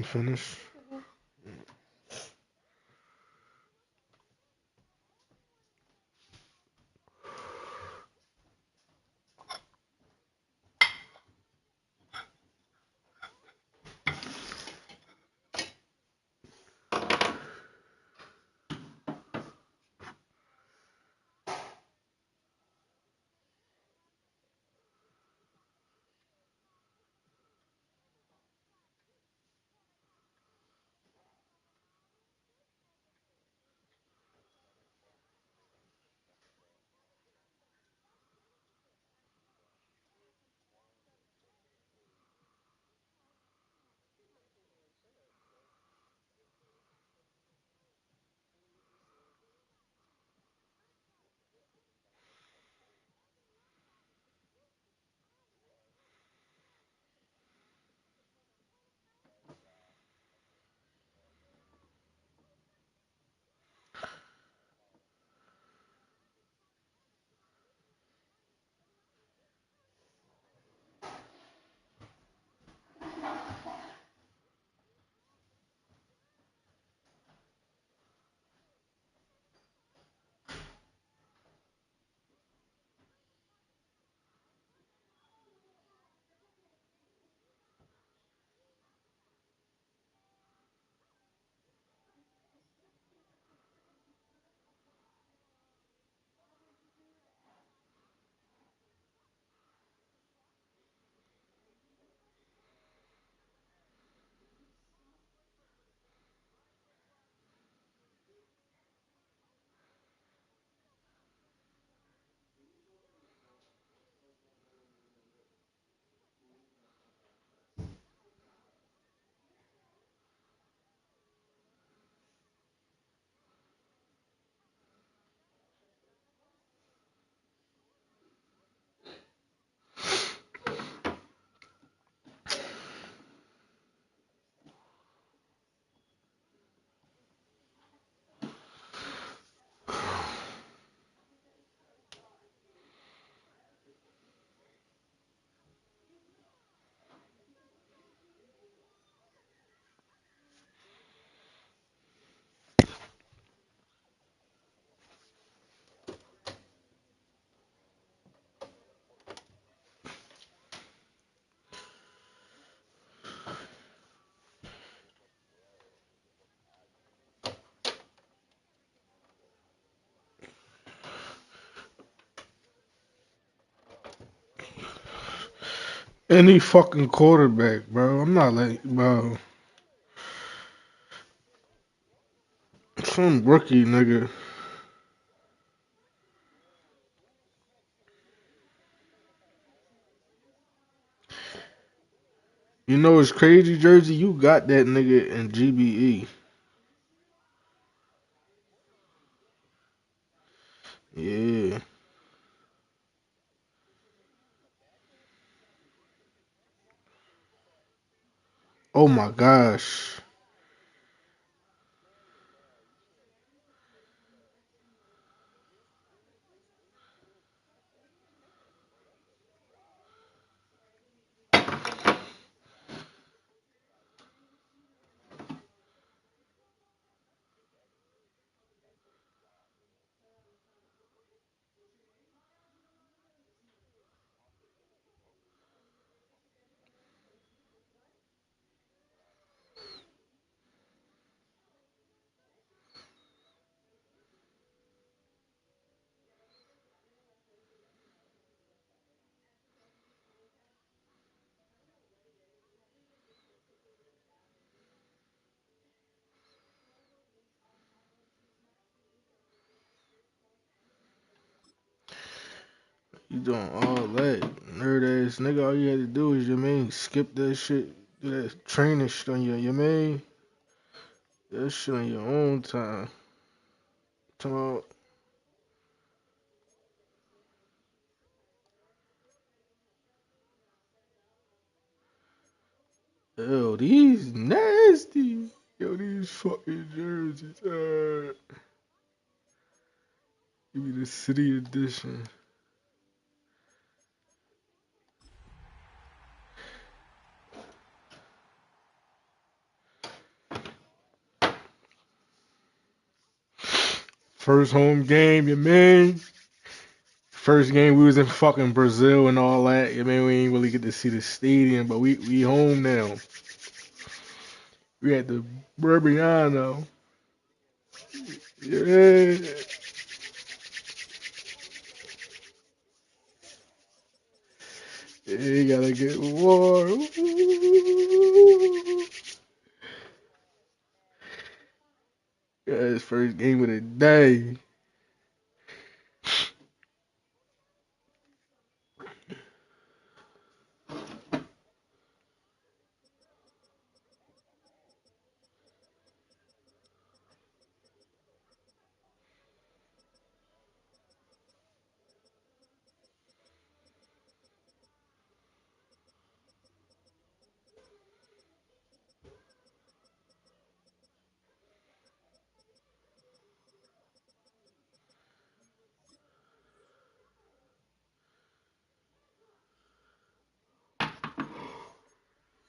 Finish. Any fucking quarterback, bro. I'm not like, bro. Some rookie nigga. You know it's crazy, Jersey? You got that nigga in GBE. Yeah. Oh my gosh. You doing all that. Nerd ass nigga. All you had to do is, you mean, skip that shit. Do that training shit on you mean? That shit on your own time. Talking about, yo, these nasty. Yo, these fucking jerseys. Give me the city edition. First home game, you mean? First game we was in fucking Brazil and all that. You mean we ain't really get to see the stadium, but we home now. We at the Burbiano. Yeah. Yeah, you gotta get war. Yeah, his first game of the day.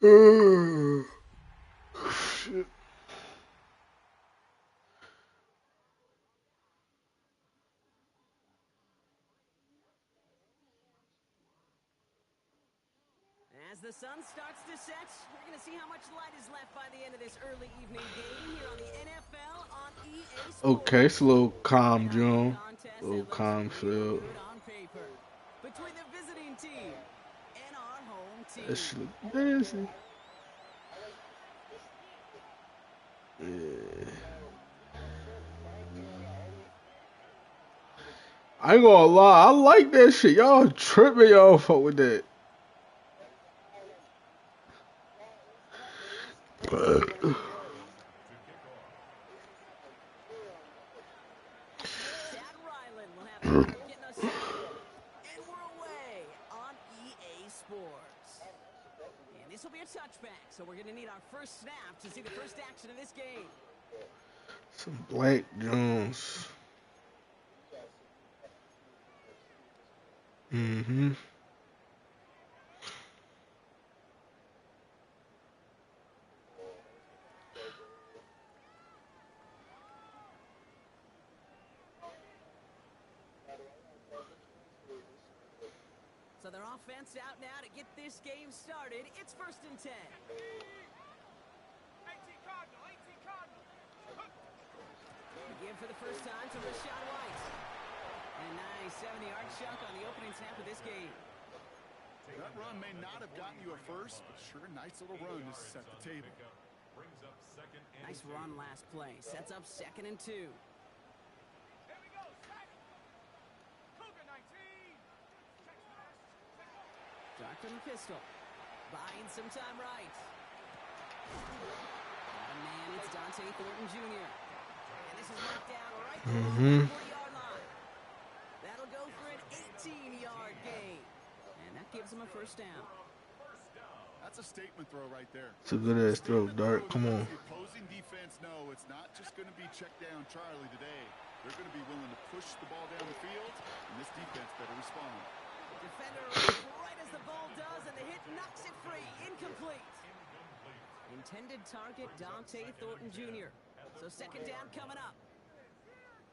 Shit. As the sun starts to set, we're going to see how much light is left by the end of this early evening game here on the NFL on EA Okay, it's a Sports. little calm, And our big John. A contest little that looks calm real feel. good on paper between the visiting team and our home That team. shit look nasty. Yeah. I ain't gonna lie, I like that shit. Y'all tripping, y'all fuck with that. Chad Ryland will have the honor of getting us set. And we're away on EA Sports. And this will be a touchback, so we're going to need our first snap to see the first action of this game. Some Black Jones. Mm-hmm. So their offense out now to get this game started. It's 1st and 10. Again for the first time to Rachaad White. And a nice 70-yard chunk on the opening snap of this game. That run may not have gotten you a first, but sure, nice little run to set the table. Nice run last play. Sets up 2nd and 2. Dark from the pistol. Buying some time right. Man, it's Dante Thornton Jr. And this is knocked down right along the 40-yard line. That'll go for an 18-yard gain. And that gives him a first down. That's a statement throw right there. It's a good ass throw, Dark. Come on. The opposing defense know it's not just going to be check down Charlie today. They're going to be willing to push the ball down the field, and this defense better respond. Defender right as the ball does, and the hit knocks it free. Incomplete. Intended target, Dante Thornton Jr. So 2nd down coming up.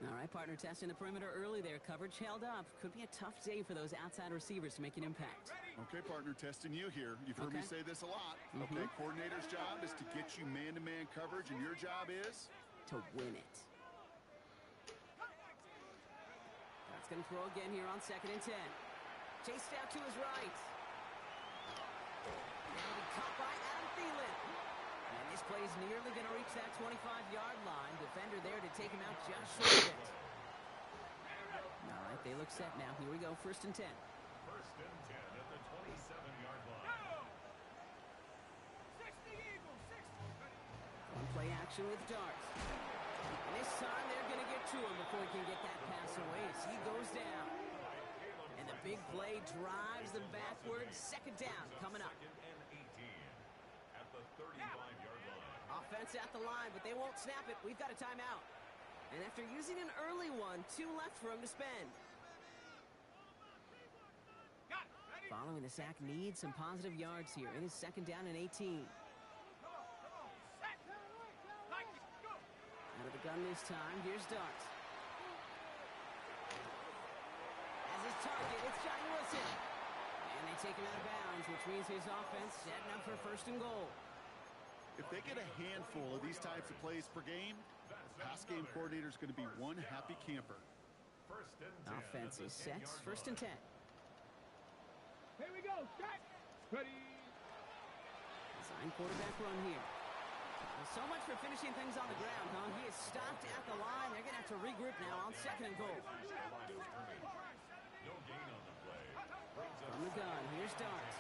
All right, partner, testing the perimeter early there. Coverage held up. Could be a tough day for those outside receivers to make an impact. Okay, partner, testing you here. You've heard me say this a lot. Okay, coordinator's job is to get you man-to-man coverage, and your job is? To win it. That's going to throw again here on 2nd and 10. Chased out to his right. Now he caught by Adam Thielen. And this play's nearly going to reach that 25-yard line. Defender there to take him out just short of it. All right, they look set now. Here we go, 1st and 10. 1st and 10 at the 27-yard line. On play action with Dart. And this time they're going to get to him before he can get that pass away as he goes down. And the big play drives them backwards. 2nd down coming up. 2nd and 18 at the 35-yard line. Offense at the line, but they won't snap it. We've got a timeout. And after using an early one, 2 left for him to spend. Following the sack, needs some positive yards here. It is 2nd down and 18. Out of the gun this time. Here's Dart. It's Johnny Wilson. And they take him out of bounds, which means his offense setting up for first and goal. If they get a handful of these types of plays per game, the pass game coordinator is going to be one happy camper. Offense is set. First and 10. Here we go. Set. Ready. Design quarterback run here. Well, so much for finishing things on the ground, huh? He is stopped at the line. They're going to have to regroup now on second and goal. From the gun, here's Dart.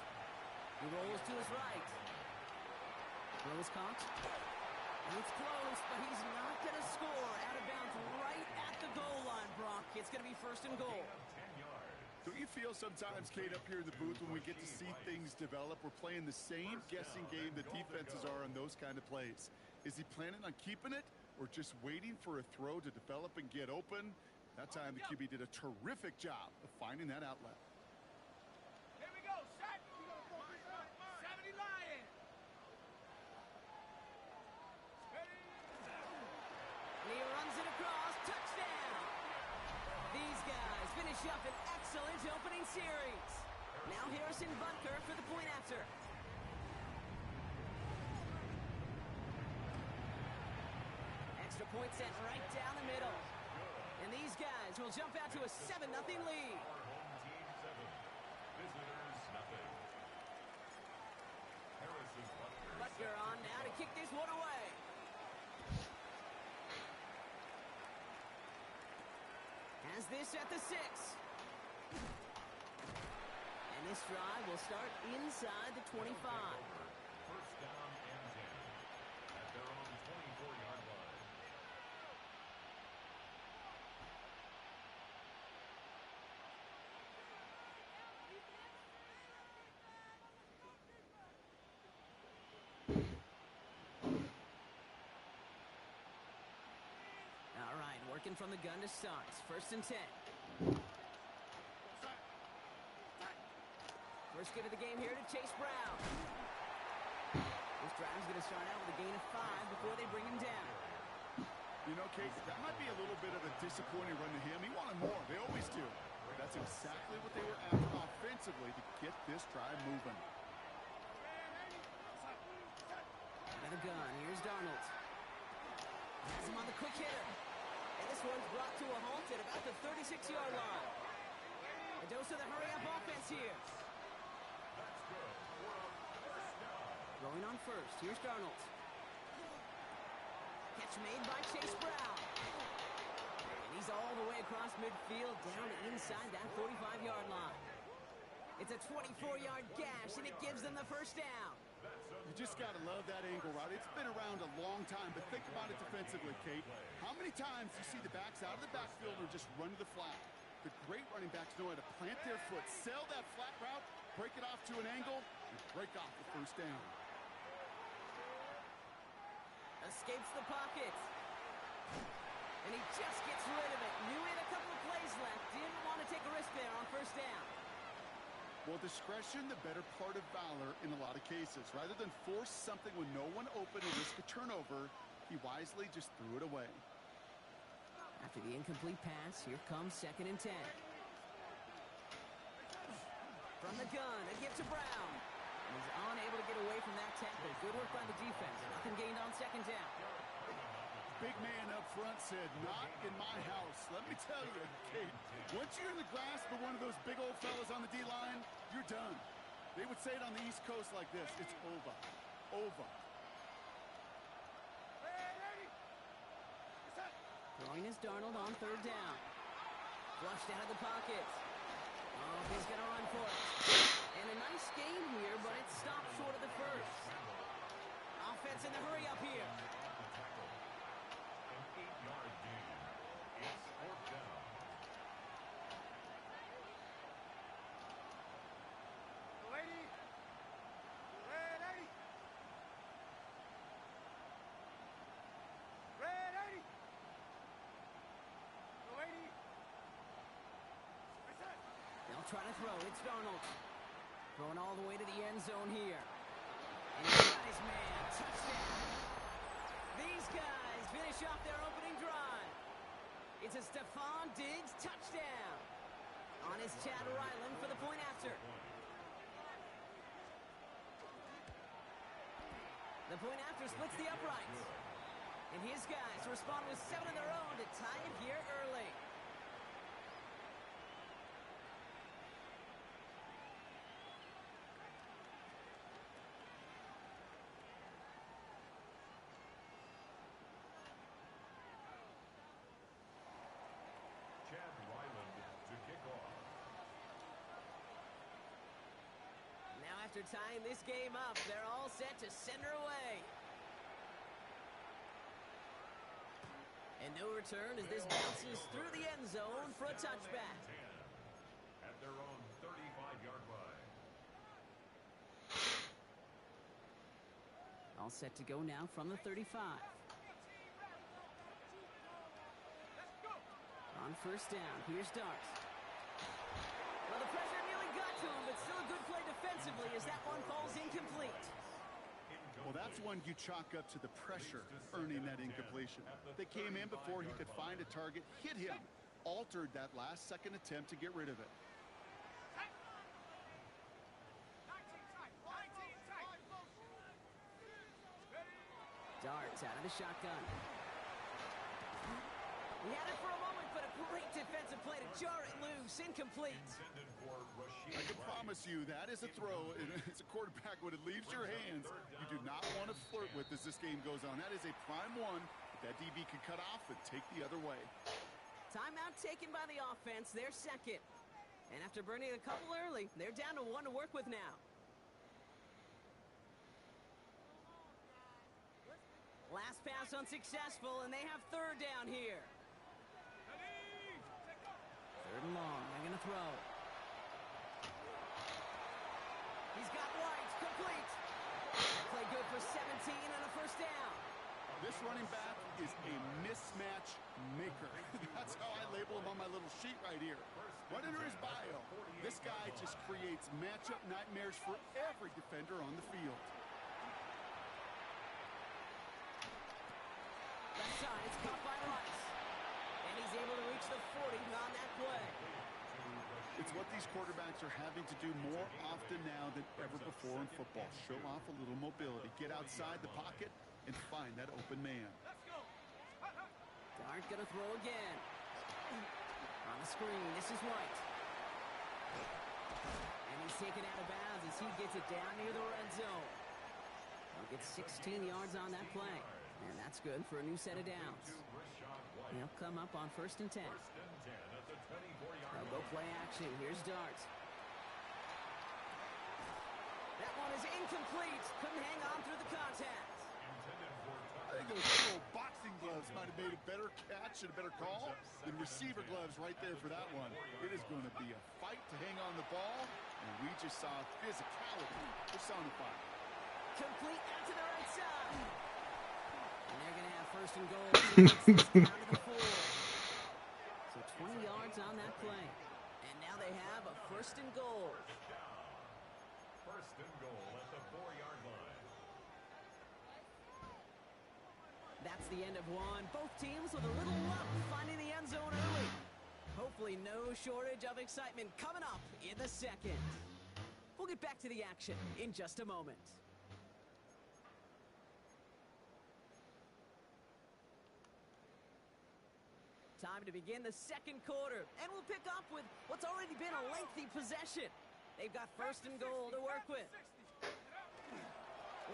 He rolls to his right. Throw is caught. And it's close, but he's not going to score. Out of bounds right at the goal line, Brock. It's going to be first and goal. Don't you feel sometimes, Kate, up here in the booth when we get to see things develop, we're playing the same guessing game that defenses are on those kind of plays? Is he planning on keeping it or just waiting for a throw to develop and get open? That time the QB did a terrific job of finding that outlet. Here we go. Set. 70 Lion. And he runs it across. Touchdown! These guys finish up an excellent opening series. Now Harrison Butker for the point after. Extra point sent right down the middle. And these guys will jump out to a 7-0 lead. Butker on now to kick this one away. Has this at the 6. And this drive will start inside the 25. First down and 10 at their own 24-yard line. All right, working from the gun to start. First and 10. First get of the game here to Chase Brown. This drive's going to start out with a gain of 5 before they bring him down. You know, Kate, that might be a little bit of a disappointing run to him. He wanted more. They always do. That's exactly what they were after offensively to get this drive moving. Out of the gun, here's Darnold. Has him on the quick hitter. And this one's brought to a halt at about the 36-yard line. A dose of the hurry-up offense here. Going on first, here's Darnold. Catch made by Chase Brown. And he's all the way across midfield, down inside that 45-yard line. It's a 24-yard gash, and it gives them the first down. You just got to love that angle, right? It's been around a long time, but think about it defensively, Kate. How many times do you see the backs out of the backfield or just run to the flat? The great running backs know how to plant their foot, sell that flat route, break it off to an angle, and break off the first down. Escapes the pocket. And he just gets rid of it. Knew he had a couple of plays left. Didn't want to take a risk there on first down. Well, discretion, the better part of valor in a lot of cases. Rather than force something with no one open and risk a turnover, he wisely just threw it away. After the incomplete pass, here comes second and 10. From the gun, a give to Brown. And he's unable to get away from that tackle. Good work by the defense. Nothing gained on second down. Big man up front said, not in my house. Let me tell you, Kate, once you're in the grasp of one of those big old fellas on the D-line, you're done. They would say it on the East Coast like this, it's over. Over. Throwing is Darnold on third down. Flushed out of the pocket. Oh, he's going to run for it. And a nice game here, but it stopped short of the first. Offense in the hurry up here. An 8-yard gain. It's fourth down. Lady. Red 80. Red 80. Lady. They'll try to throw. It's Darnold. Throwing all the way to the end zone here. And he's got his man. Touchdown. These guys finish off their opening drive. It's a Stephon Diggs touchdown. On is Chad Ryland for the point after. The point after splits the uprights. And his guys respond with 7 of their own to tie it here early. Chad Ryland to kick off. Now after tying this game up, they're all set to send her away. And no return as this bounces through the end zone for a touchback. 10 at their own 35-yard line. All set to go now from the 35. On first down, here's Dart. Well, the pressure nearly got to him, but still a good play defensively as that one falls incomplete. Well, that's one you chalk up to the pressure earning that incompletion. They came in before he could find a target, hit him, altered that last-second attempt to get rid of it. Darts out of the shotgun. He had it for a moment, but a great defensive play to jar it loose. Incomplete. I can promise you that is a throw. As a quarterback, when it leaves your hands, you do not want to flirt with as this game goes on. That is a prime one that DB can cut off and take the other way. Timeout taken by the offense. They're second. And after burning a couple early, they're down to 1 to work with now. Last pass unsuccessful, and they have third down here. Third and long. They're going to throw. He's got White. Complete. Play good for 17 and a first down. This running back is a mismatch maker. That's how I label him on my little sheet right here. Right under his bio, this guy just creates matchup nightmares for every defender on the field. Left side, it's caught by Rice. And he's able to reach the 40 on that play. It's what these quarterbacks are having to do more often now than ever before in football. Show off a little mobility. Get outside the pocket and find that open man. Dart gonna throw again. On the screen, this is White. And he's taken out of bounds as he gets it down near the red zone. He'll get 16 yards on that play. And that's good for a new set of downs. He'll come up on first and 10. They'll go play action. Here's Dart. That one is incomplete. Couldn't hang on through the contact. I think those little boxing gloves might have made a better catch and a better call than receiver gloves right there for that one. It is going to be a fight to hang on the ball, and we just saw physicality personified. Complete out to the right side. And they're going to have first and goal. Down to the 4. So 20 yards on that play. And now they have a first and goal. First and goal at the 4-yard line. That's the end of one. Both teams with a little luck finding the end zone early. Hopefully no shortage of excitement coming up in the second. We'll get back to the action in just a moment. Time to begin the second quarter, and we'll pick up with what's already been a lengthy possession. They've got first and goal to work with.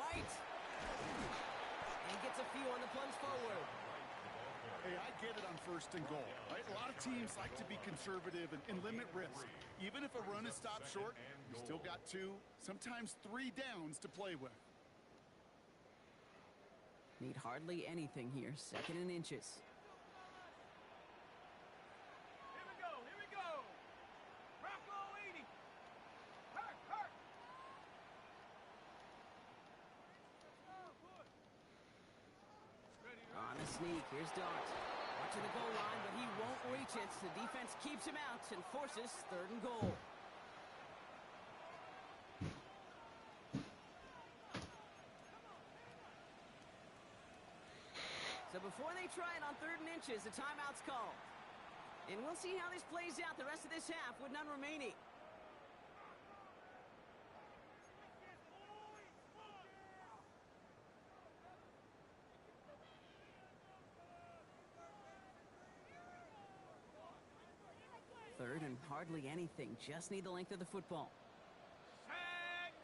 White. And gets a few on the plunge forward. Hey, I get it on first and goal. Right? A lot of teams like to be conservative and limit risk. Even if a run is stopped short, you still got 2, sometimes 3 downs to play with. Need hardly anything here. Second and inches. Here we go. Rocco 80. Hurt. On the sneak, here's Dart. Watching the goal line, but he won't reach it. The defense keeps him out and forces third and goal. So before they try it on third and inches, a timeout's called. And we'll see how this plays out the rest of this half with none remaining. Third and hardly anything. Just need the length of the football. Set.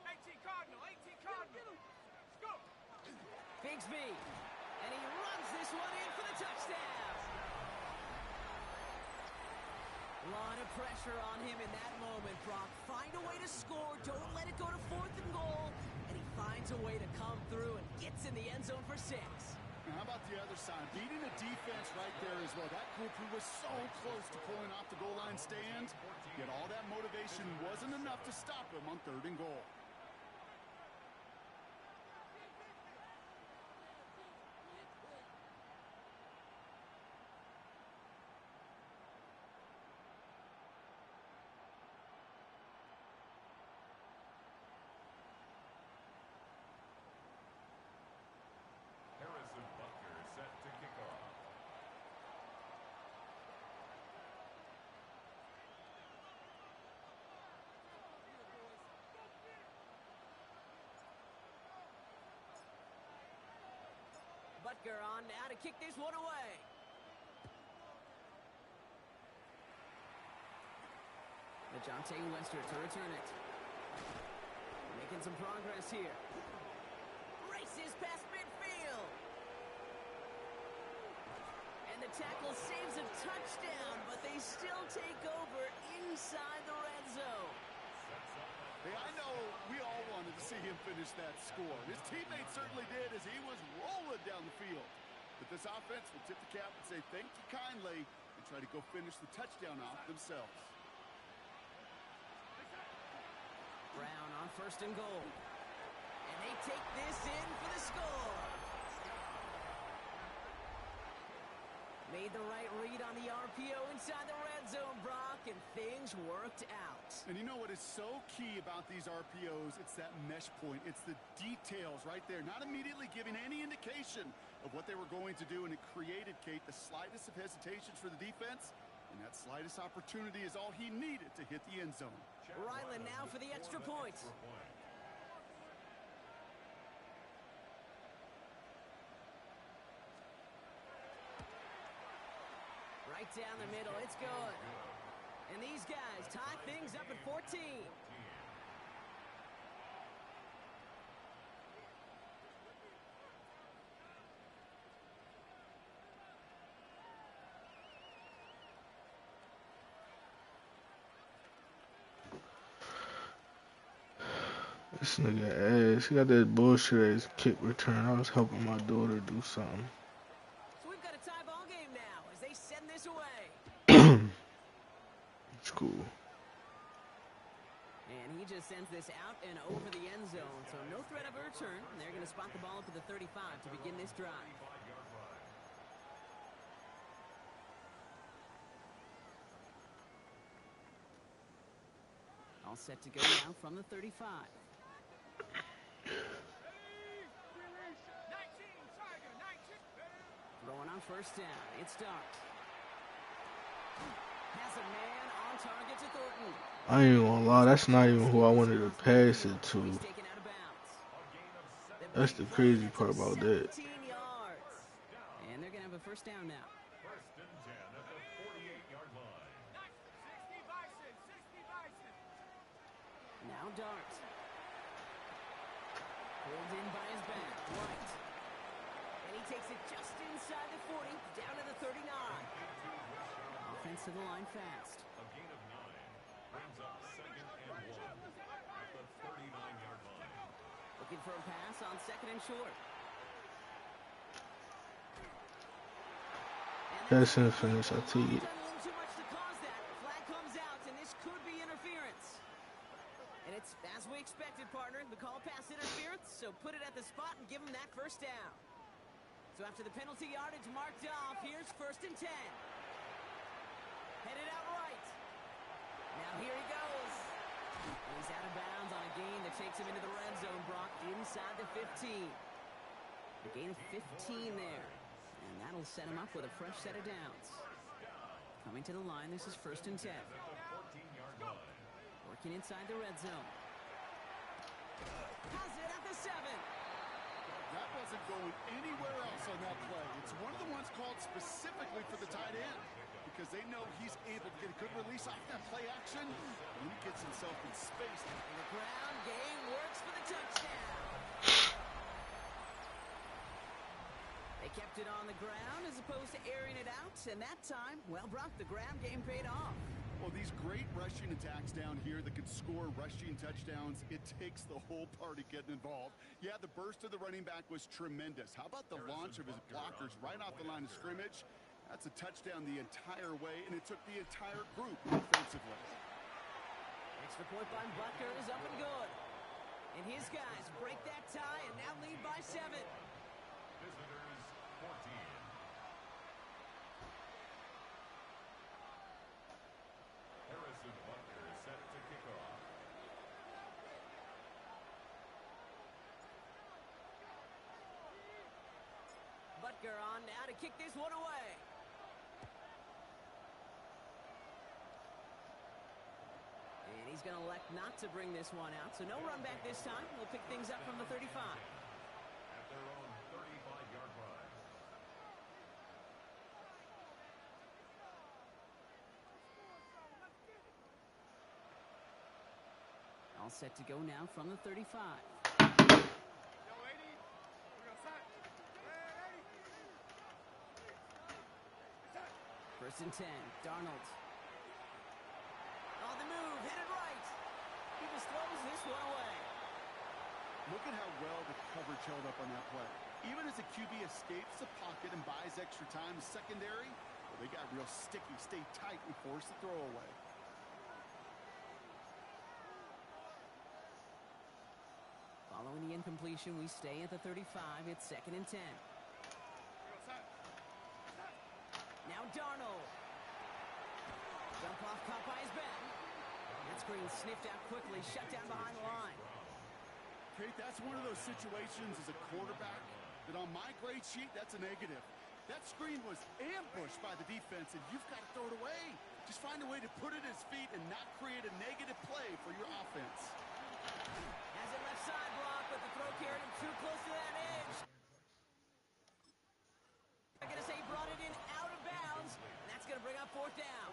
18 Cardinal, 18 Cardinal. Let's go. Bigsby. And he runs this one in for the touchdown. A lot of pressure on him in that moment, Brock. Find a way to score. Don't let it go to 4th and goal. And he finds a way to come through and gets in the end zone for 6. Now, how about the other side? Beating the defense right there as well. That group who was so close to pulling off the goal line stand, yet all that motivation wasn't enough to stop him on 3rd and goal. Harrison Butker set to kick off. Butker on now to kick this one away. Jonte Wester to return it. Making some progress here. Races past midfield. And the tackle saves a touchdown, but they still take over inside the red zone. Hey, I know we all wanted to see him finish that score. His teammates certainly did as he was rolling down the field. But this offense will tip the cap and say thank you kindly and try to go finish the touchdown off themselves. Brown on 1st and goal. And they take this in for the score. Made the right read on the RPO inside the red zone, Brock, and things worked out. And you know what is so key about these RPOs? It's that mesh point. It's the details right there. Not immediately giving any indication of what they were going to do, and it created, Kate, the slightest of hesitations for the defense. And that slightest opportunity is all he needed to hit the end zone. Ryland now for the extra point. Right down the middle, it's good. And these guys tie things up at 14. This nigga ass. He got that bullshit ass kick return. I was helping my daughter do something. So we've got a tie ball game now as they send this away. It's cool. And he just sends this out and over the end zone. So no threat of a return. And they're going to spot the ball up to the 35 to begin this drive. All set to go now from the 35. 19, Tiger, 19. Going on 1st down. It's Dart. Has a man on target to Thornton. I ain't gonna lie, that's not even who I wanted to pass it to. He's taken out of bounds. That's the crazy part about that. 17 yards. And they're going to have a 1st down now. 1st and 10 at the 48-yard line. 60 Bison, 60 Bison. Now Dart. Pulled in by his back. White. And he takes it just inside the 40, down to the 39. Offense to the line fast. A gain of 9 brings up 2nd and 1 at the 39-yard line. Looking for a pass on 2nd and short. That's infamous, I tell you. Done a little too much to cause that. Flag comes out, and this could be interference. And it's as we expected, partner. The call pass interference, so put it at the spot and give him that 1st down. So after the penalty yardage marked off, here's 1st and 10. Headed out right. Now here he goes. And he's out of bounds on a gain that takes him into the red zone, Brock, inside the 15. A gain of 15 there. And that'll set him up with a fresh set of downs. Coming to the line, this is 1st and 10. At the 14-yard line. Working inside the red zone. Has it at the 7. That wasn't going anywhere else on that play. It's one of the ones called specifically for the tight end because they know he's able to get a good release off that play action. And he gets himself in space. And the ground game works for the touchdown. They kept it on the ground as opposed to airing it out. And that time, well, Brock, the ground game paid off. Well, these great rushing attacks down here that can score rushing touchdowns, it takes the whole party getting involved. Yeah, the burst of the running back was tremendous. How about the launch of his blockers right off the line of scrimmage? That's a touchdown the entire way, and it took the entire group offensively. Extra point by Butker is up and good. And his guys break that tie and now lead by 7. Visitors 14. Harrison Butker is set to kick off. Butker on now to kick this one away. And he's going to elect not to bring this one out. So no run back this time. We'll pick things up from the 35. At their own 35-yard line. All set to go now from the 35. Yo, 80. We're gonna sack. Hey, 80. 1st and 10. Darnold. On the move, headed right. He just throws this one away. Look at how well the coverage held up on that play. Even as the QB escapes the pocket and buys extra time, the secondary, well, they got real sticky, stayed tight, and forced the throw away. Following the incompletion, we stay at the 35. It's 2nd and 10. Yo, sack. Now Darnold. Jump off caught by his back. That screen sniffed out quickly, shut down behind the line. Kate, that's one of those situations as a quarterback that on my grade sheet, that's a negative. That screen was ambushed by the defense, and you've got to throw it away. Just find a way to put it at his feet and not create a negative play for your offense. Has it left side block, but the throw carried him too close to that edge. I'm going to say he brought it in out of bounds, and that's going to bring up 4th down.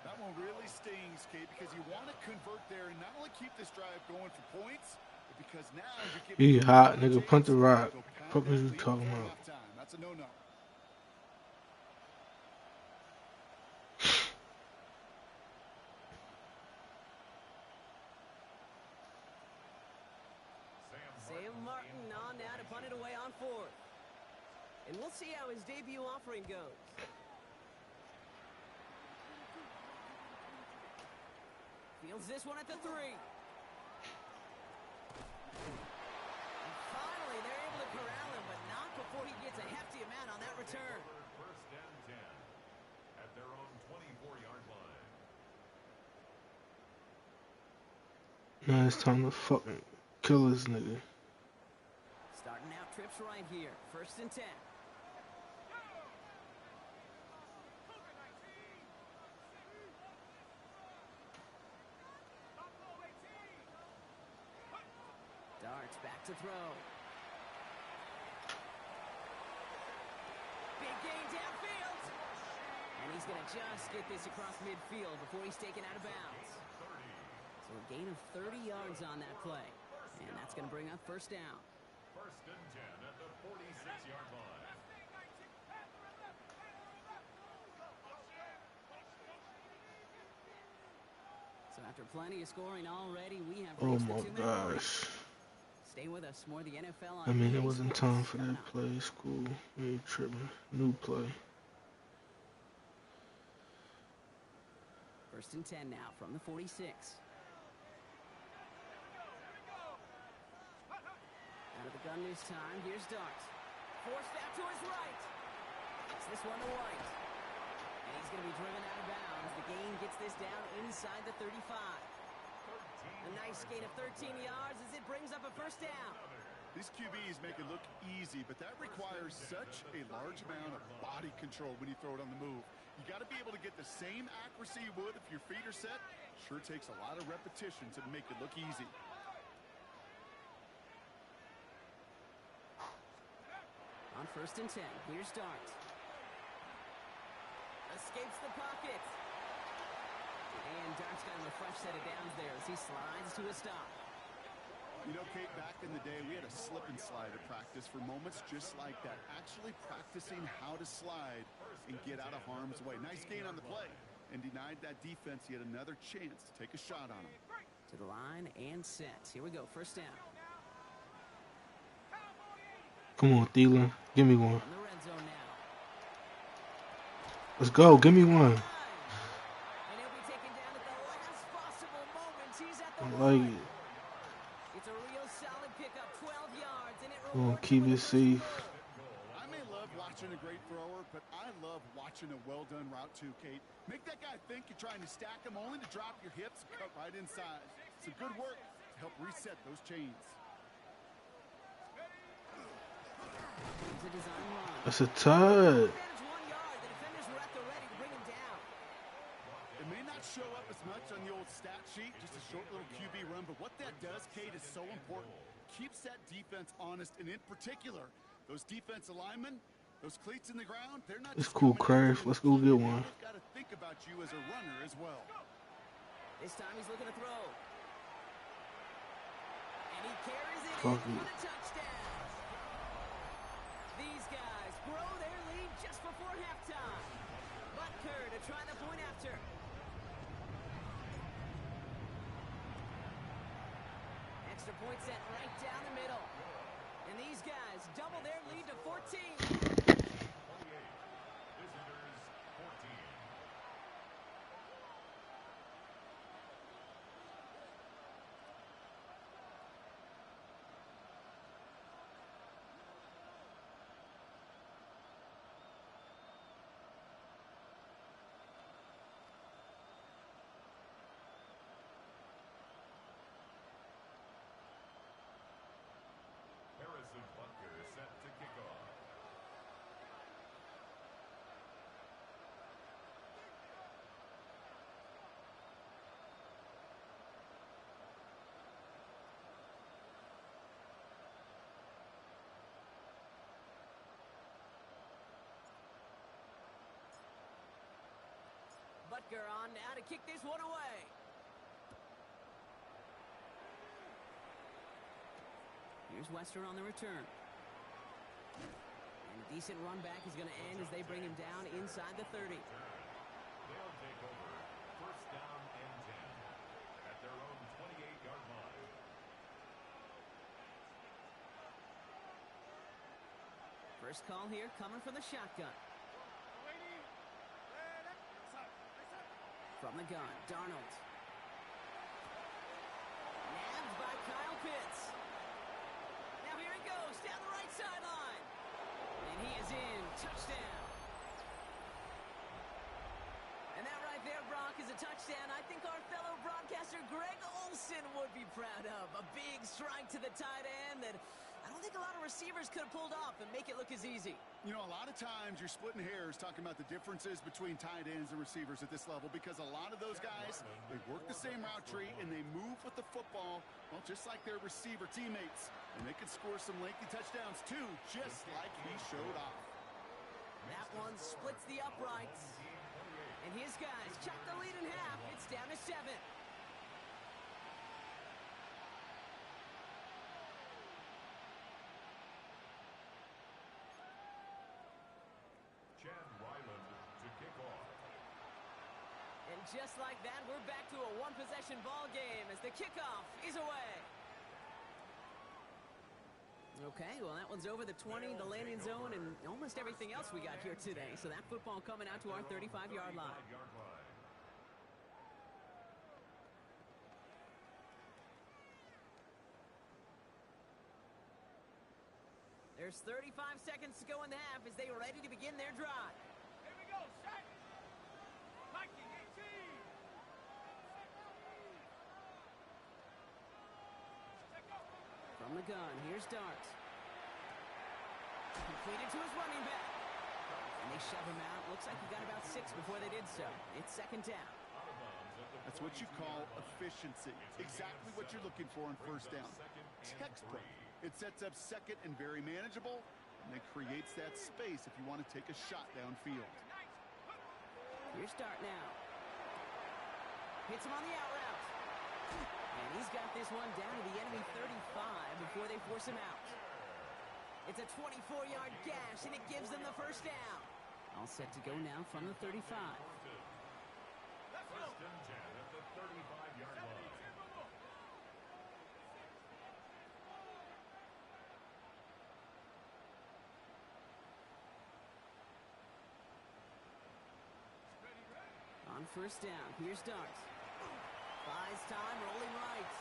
That one really stings, Kate, because you want to convert there and not only keep this drive going for points, but because now you're giving He hot, nigga. Punt the rock. Fuck is you talking about? That's a no-no. Sam Martin on now to punt it away on 4th. And we'll see how his debut offering goes. Fields this one at the 3. And finally, they're able to corral him, but not before he gets a hefty amount on that return. 1st and 10. At their own 24-yard line. Now it's time to fucking kill this nigga. Starting out trips right here. 1st and 10. Cougar 19. Buffalo 18. Darts back to throw. Big gain downfield. And he's going to just get this across midfield before he's taken out of bounds. So a gain of 30 yards on that play. And that's going to bring up 1st down. 1st and 10 at the 46-yard line. So after plenty of scoring already, we have Oh reached the my 2-minute mark. gosh. Stay with us. More of the NFL on I mean, it EA wasn't Sports time for coming that up. play. It's cool. We ain't tripping. New play. 1st and 10 now from the 46. Out of the gun this time. Here's Dart. Forced out to his right. Gets this one to White. And he's going to be driven out of bounds. The gain gets this down inside the 35. A nice gain of 13 yards as it brings up a 1st down. These QBs make it look easy, but that requires such a large amount of body control when you throw it on the move. You got to be able to get the same accuracy you would if your feet are set. Sure takes a lot of repetition to make it look easy. On 1st and 10, here's Dart. Escapes the pocket. And Dart's got him a fresh set of downs there as he slides to a stop. You know, Kate, back in the day, we had a slip and slide at practice for moments just like that. Actually practicing how to slide and get out of harm's way. Nice gain on the play. And denied that defense yet another chance to take a shot on him. To the line and set. Here we go, 1st down. Come on, Thielen. Give me one. In the red zone now. Let's go. Give me one. And he'll be taken down at the last possible moment. He's at the I like one. it. It's a real solid pickup, 12 yards, and it Come on, rewards keep him it with a first and safe. goal. I may love watching a great thrower, but I love watching a well-done route too, Kate. Make that guy think you're trying to stack him only to drop your hips and cut right inside. Some good work to help reset those chains. It's a design run. That's a touch. Advantage 1 yard. The defenders were at the ready to bring him down. It may not show up as much on the old stat sheet, just a short little QB run, but what that does, Kate, is so important. Keeps that defense honest, and in particular, those defense linemen, those cleats in the ground, they're not It's just cool, coming Kraft. after you Let's to go kill get you. one. They've got to think about you as a runner as well. This time he's looking to throw. And he carries it Fuck in it. for the touchdown. These guys grow their lead just before halftime. Butker to try the point after. Extra point set right down the middle. And these guys double their lead to 14. 28. Visitors 14. Harrison Butker set to kick off. Butker on now to kick this one away. Here's Wester on the return. And a decent run back is going to end as they bring him down inside the 30. They'll take over 1st down and 10 at their own 28-yard line. First call here coming from the shotgun. From the gun, Darnold. Nabbed by Kyle Pitts. Now here he goes, down the right sideline. And he is in. Touchdown. And that right there, Brock, is a touchdown I think our fellow broadcaster Greg Olson would be proud of. A big strike to the tight end that I don't think a lot of receivers could have pulled off and make it look as easy. You know, a lot of times you're splitting hairs talking about the differences between tight ends and receivers at this level because a lot of those guys, they work the same route tree and they move with the football, well, just like their receiver teammates. And they can score some lengthy touchdowns too, just like he showed off. That one splits the uprights. And his guys chop the lead in half. It's down to 7. Chad Ryland to kick off. And just like that, we're back to a one-possession ball game as the kickoff is away. Okay, well, that one's over the 20, the landing zone, and almost everything else we got here today. So that football coming out to our 35-yard line. 35-yard line. There's 35 seconds to go in the half as they are ready to begin their drive. Here we go, set. Mikey, 18. From the gun, here's Dart. Completed to his running back. And they shove him out. Looks like he got about 6 before they did so. It's second down. That's what you call efficiency. Exactly what you're looking for on first down. Textbook. It sets up second and very manageable, and it creates that space if you want to take a shot downfield. Your start now. Hits him on the out route. And he's got this one down to the enemy 35 before they force him out. It's a 24-yard gash, and it gives them the first down. All set to go now from the 35. First and 10 at the 35-yard line. On first down, here's Dart. Buys time, rolling right.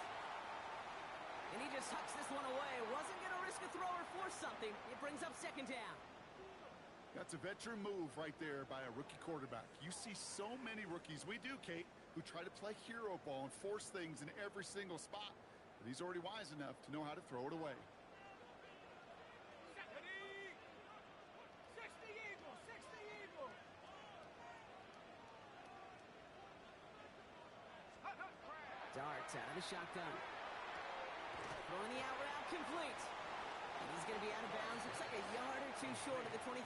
And he just hucks this one away. Wasn't going to risk a throw or force something. It brings up second down. That's a veteran move right there by a rookie quarterback. You see so many rookies, we do, Kate, who try to play hero ball and force things in every single spot. But he's already wise enough to know how to throw it away. 60 Eagles, 60 Eagles. Dart out of the shotgun. Throwing the out route complete. And he's going to be out of bounds. Looks like a yard or two short of the 25.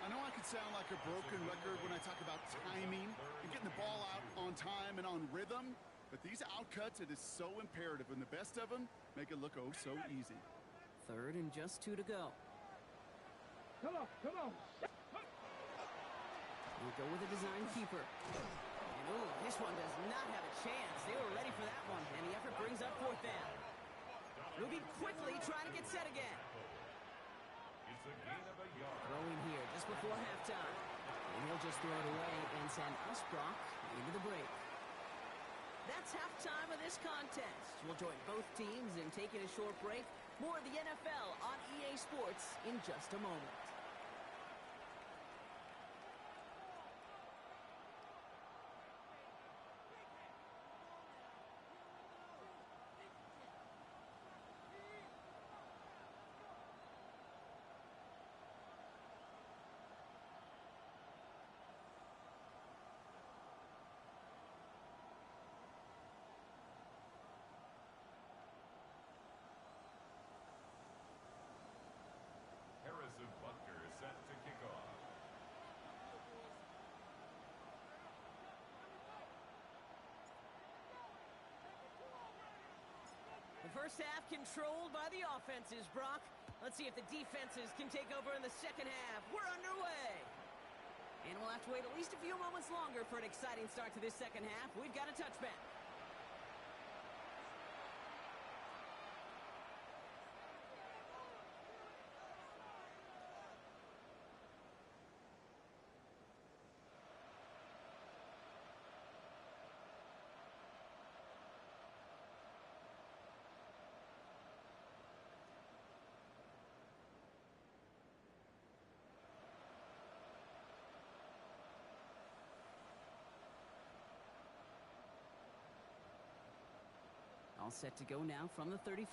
I know I could sound like a broken record when I talk about timing and getting the ball out on time and on rhythm, but these outcuts, it is so imperative, and the best of them make it look oh so easy. Third and just 2 to go. Come on, come on. We'll go with a design keeper. And ooh, this one does not have a chance. They were ready for that one, and the effort brings up fourth down. Moving quickly, trying to get set again. It's a gain of a yard. Throwing here just before halftime. And he'll just throw it away and send us, Brock, into the break. That's halftime of this contest. We'll join both teams in taking a short break. More of the NFL on EA Sports in just a moment. Harrison Butker set to kick off. The first half controlled by the offenses, Brock. Let's see if the defenses can take over in the second half. We're underway. And we'll have to wait at least a few moments longer for an exciting start to this second half. We've got a touchback. All set to go now from the 35.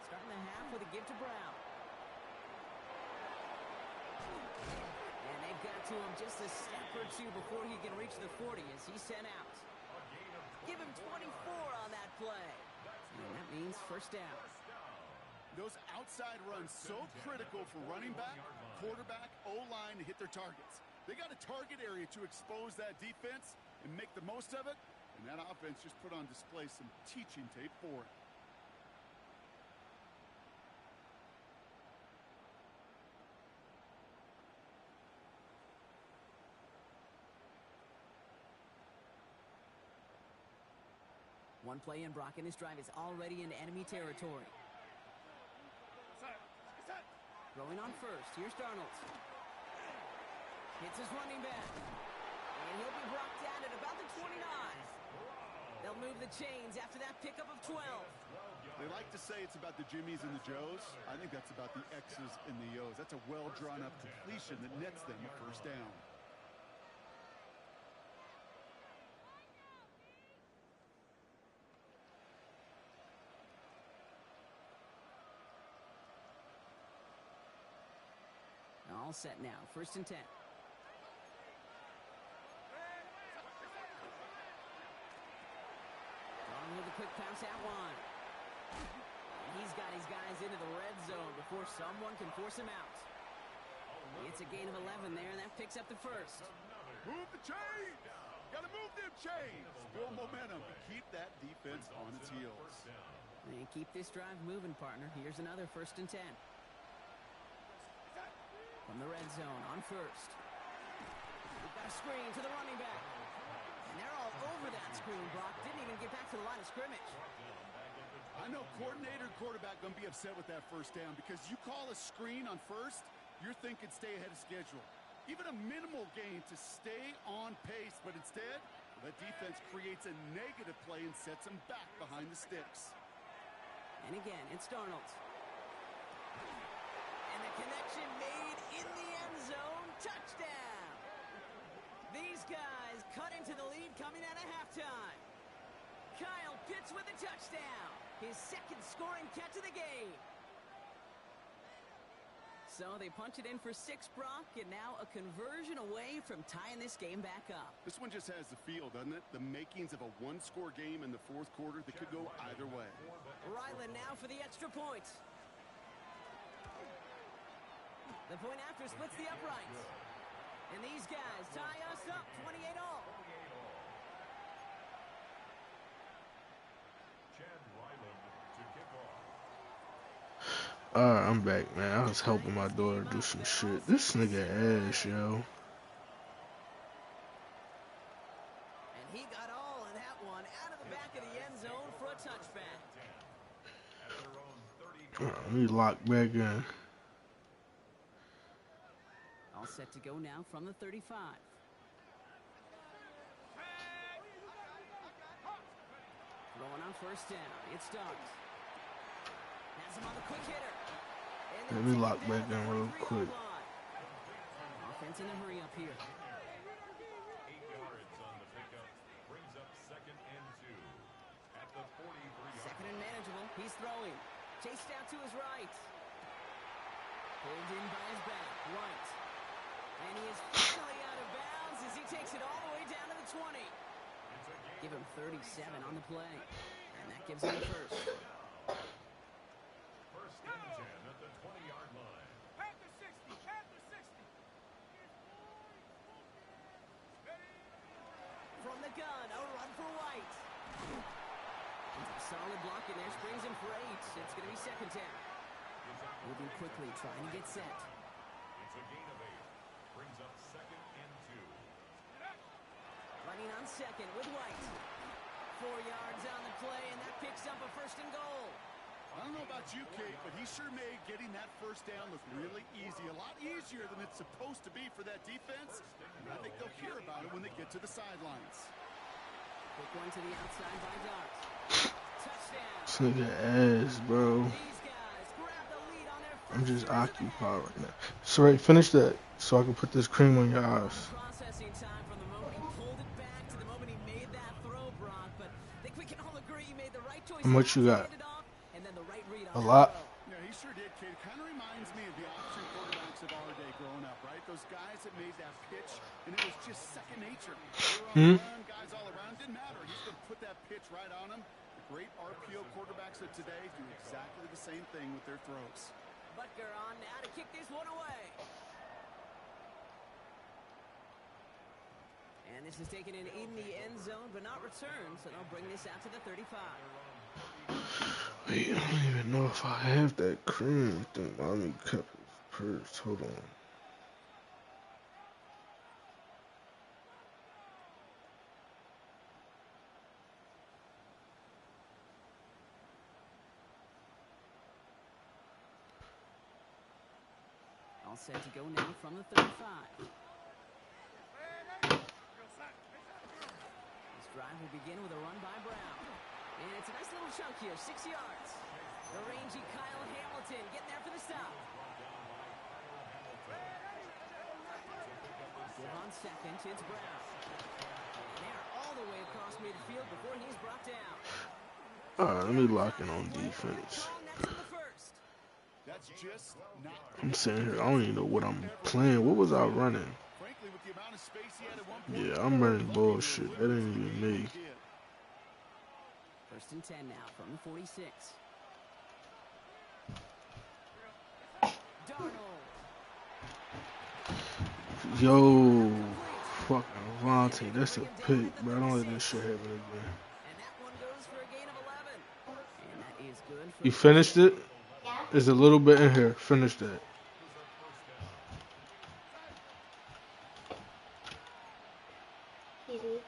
Starting the half with a give to Brown. And they've got to him just a step or two before he can reach the 40 as he's sent out. Give him 24 on that play. And that means first down. Those outside runs so critical for running back, quarterback, O-line to hit their targets. They got a target area to expose that defense and make the most of it, and that offense just put on display some teaching tape for it. One play in, Brock, and his drive is already in enemy territory. Throwing on first. Here's Darnold. Hits his running back. And he'll be brought down at about the 29. They'll move the chains after that pickup of 12. They like to say it's about the Jimmies and the Joes. I think that's about the X's and the O's. That's a well-drawn-up completion that nets them a first down. All set now. 1st and 10. Going with a quick pass out wide. And he's got his guys into the red zone before someone can force him out. It's a gain of 11 there, and that picks up the first. Move the chains! Gotta move them chains! Build momentum. Keep that defense on its heels. And keep this drive moving, partner. Here's another 1st and 10. From the red zone on 1st. We've got a screen to the running back. And they're all over that screen, Brock. Didn't even get back to the line of scrimmage. I know coordinator and quarterback going to be upset with that 1st down because you call a screen on 1st, you're thinking stay ahead of schedule. Even a minimal gain to stay on pace, but instead, the defense creates a negative play and sets them back behind the sticks. And again, it's Darnold. And the connection made in the end zone. Touchdown! These guys cut into the lead coming out of halftime. Kyle Pitts with a touchdown. His 2nd scoring catch of the game. So they punch it in for 6, Brock, and now a conversion away from tying this game back up. This one just has the feel, doesn't it? The makings of a one-score game in the 4th quarter that could go either way. Ryland now for the extra point. The point after splits the uprights. And these guys tie us up 28 all. Alright, I'm back, man. I was helping my daughter do some shit. This nigga ass, yo. And he got all of that one out of the back of the end zone for a touchback. Alright, let me lock back in. All set to go now from the 35. Throwing on 1st down. It starts. Has him on the quick hitter. Let me lock back in real quick. Offense in a hurry up here. 8 yards on the pickup. Brings up 2nd and 2 at the 43. 2nd and manageable. He's throwing. Chased out to his right. Pulled in by his back. Right. And he is finally out of bounds as he takes it all the way down to the 20. Give him 37 on the play. And that gives him the first. 1st and 10 at the 20-yard line. Panther 60, Panther 60. From the gun, a run for White. Solid block in there, springs him for 8. It's going to be 2nd down. Moving quickly, trying to get set. It's a gain of 8. Brings up 2nd and 2. Running on 2nd with White. 4 yards on the play, and that picks up a 1st and goal. I don't know about you, Kate, but he sure made getting that 1st down look really easy. A lot easier than it's supposed to be for that defense. And I think they'll hear about it when they get to the sidelines. Quick one to the outside by Dart. Touchdown. This nigga ass, bro. These guys grab the lead on their I'm first just drive. occupied right now. Sorry, finish that so I can put this cream on your eyes. Processing time from the moment he pulled it back to the moment he made that throw, Brock. But I think we can all agree he made the right choice. How much you got? And then the right read A on lot? that throw. Yeah, he sure did, Kate. Kind of reminds me of the option quarterbacks of our day growing up, right? Those guys that made that pitch, and it was just second nature. They were on the run, guys all around. Didn't matter. He's going to put that pitch right on him. The great RPO quarterbacks of today do exactly the same thing with their throws. Butker on now to kick this one away. And this is taken in the end zone, but not returned, so they'll bring this out to the 35. Wait, I don't even know if I have that cream thing. Let me cut his purse. Hold on. All set to go now from the 35. This drive will begin with a run by Brown. And it's a nice little chunk here, 6 yards. The rangy Kyle Hamilton getting there for the stop. Good on 2nd, it's Brown. And they're all the way across midfield before he's brought down. Alright, let me lock in on defense. That That's just not the I'm guy. sitting here. I don't even know what I'm playing. What was I running? Frankly, with the amount of space he had at one point, Yeah, I'm running lucky to bullshit. That limit ain't the even game me. he did. First and 10 now from the 46. Darnold. Yo, fucking Vontae, that's a pick, bro. I don't let this shit happen again. And that one goes for a gain of 11. And that is good for You the finished first it? There's a little bit in here. Finish that. Easy.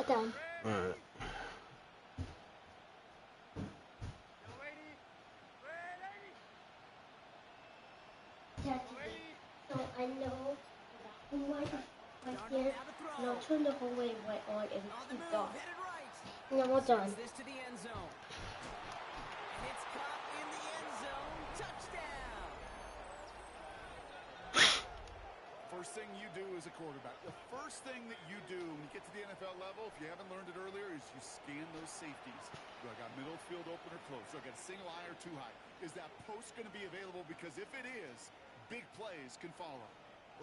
Down. Alright. So I know the hallway right Darnold here. now to throw. And I'll turn the hallway right on and On the keep move, dark. headed right. And then we're done. Sends this to the end zone. And it's caught in the end zone. Touchdown. First thing you do as a quarterback, the first thing that you do when you get to the NFL level, if you haven't learned it earlier, is you scan those safeties. Do I got middle field open or close? Do I got a single high or too high? Is that post going to be available? Because if it is, big plays can follow.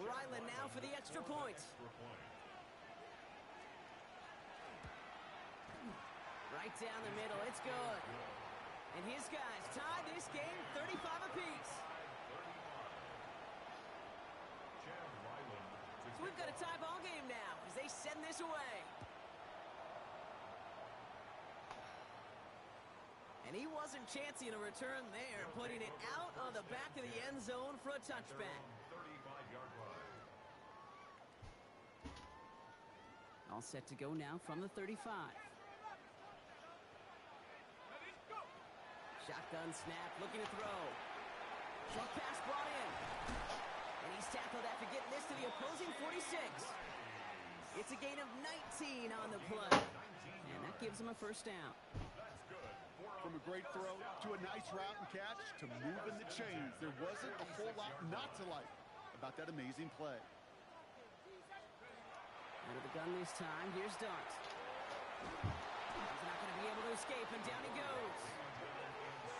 Ryland now for the extra point. Right down the middle, it's good. And his guys tied this game 35 apiece. So we've got a tie ball game now as they send this away. And he wasn't chancing a return there, putting it out on the back of the end zone for a touchback. All set to go now from the 35. Shotgun snap, looking to throw. Short pass brought in. And he's tackled after getting this to the opposing 46. It's a gain of 19 on the play. And that gives him a first down. From a great throw to a nice route and catch to moving the chains. There wasn't a whole lot not to like about that amazing play. Out of the gun this time, here's Dart. He's not going to be able to escape, and down he goes.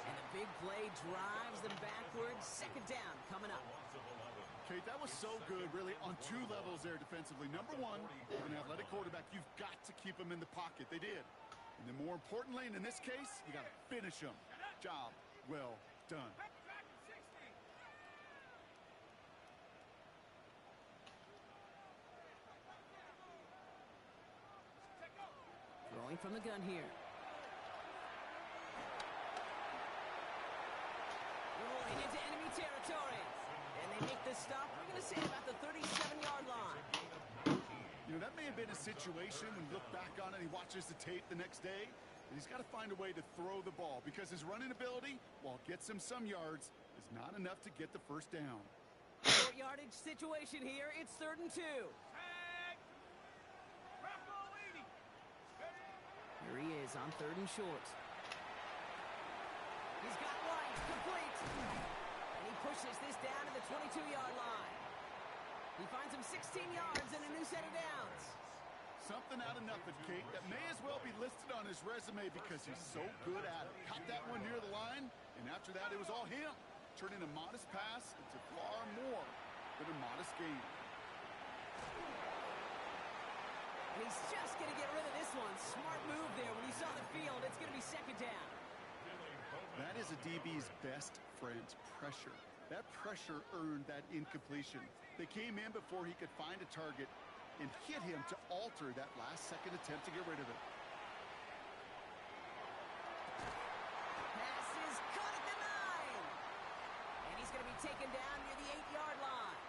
And the big play drives them backwards. Second down coming up. Kate, that was so good, really, on two levels there defensively. Number one, with an athletic quarterback, you've got to keep him in the pocket. They did. And then more importantly, and in this case, you got to finish him. Job well done. Throwing from the gun here. Rolling into enemy territory. And they make the stop, we're going to say about the 37-yard line. You know, that may have been a situation when you look back on it and he watches the tape the next day, and he's got to find a way to throw the ball because his running ability, while it gets him some yards, is not enough to get the first down. Short yardage situation here. It's 3rd and 2. Here he is on 3rd and short. He's got White, complete. And he pushes this down to the 22-yard line. He finds him 16 yards and a new set of downs. Something out of nothing, Kate, that may as well be listed on his resume because he's so good at it. Caught that one near the line, and after that, it was all him. Turning a modest pass into far more than a modest gain. And he's just going to get rid of this one. Smart move there. When he saw the field, it's going to be second down. That is a DB's best friend, pressure. That pressure earned that incompletion. They came in before he could find a target and hit him to alter that last-second attempt to get rid of it. Pass is caught at the 9. And he's going to be taken down near the 8-yard line.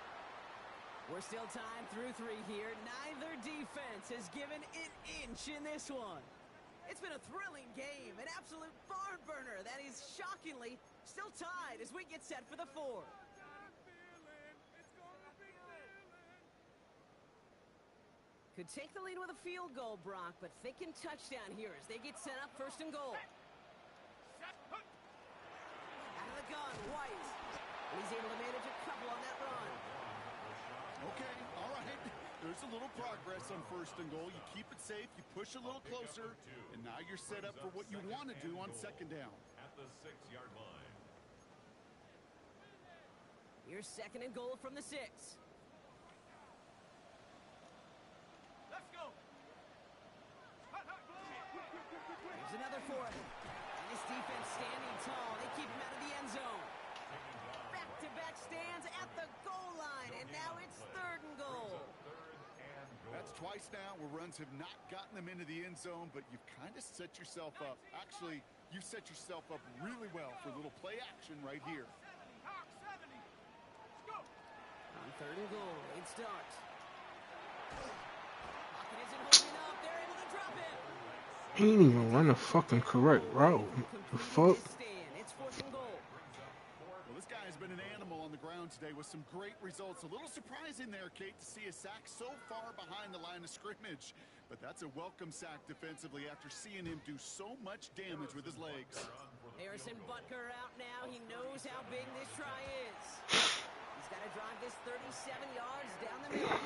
We're still timed through 3 here. Neither defense has given an inch in this one. It's been a thrilling game, an absolute barn burner that is shockingly still tied as we get set for the 4th. Could take the lead with a field goal, Brock, but thinking touchdown here as they get set up 1st and goal. Out of the gun, White. And he's able to manage a couple on that run. Okay, all right. There's a little progress on 1st and goal. You keep it safe, you push a little closer, and now you're set up for what you want to do on 2nd down. the 6-yard line. Here's 2nd and goal from the 6. Let's go. Here's another for him. And this defense standing tall. They keep him out of the end zone. Back-to-back stands at the goal line, and now it's 3rd and goal. That's twice now where runs have not gotten them into the end zone, but you've kind of set yourself up. Actually, you set yourself up really well for a little play action right here. Hawk 70. Let's go. On 3rd and goal, late start. Pocket isn't holding up. They're able to drop him. He ain't even run a fucking correct route. The fuck? Stand. It's 4th and goal. Well, this guy has been an animal on the ground today with some great results. A little surprising there, Kate, to see a sack so far behind the line of scrimmage. But that's a welcome sack defensively after seeing him do so much damage with his legs. Harrison Butker out now. He knows how big this try is. He's got to drive this 37 yards down the middle.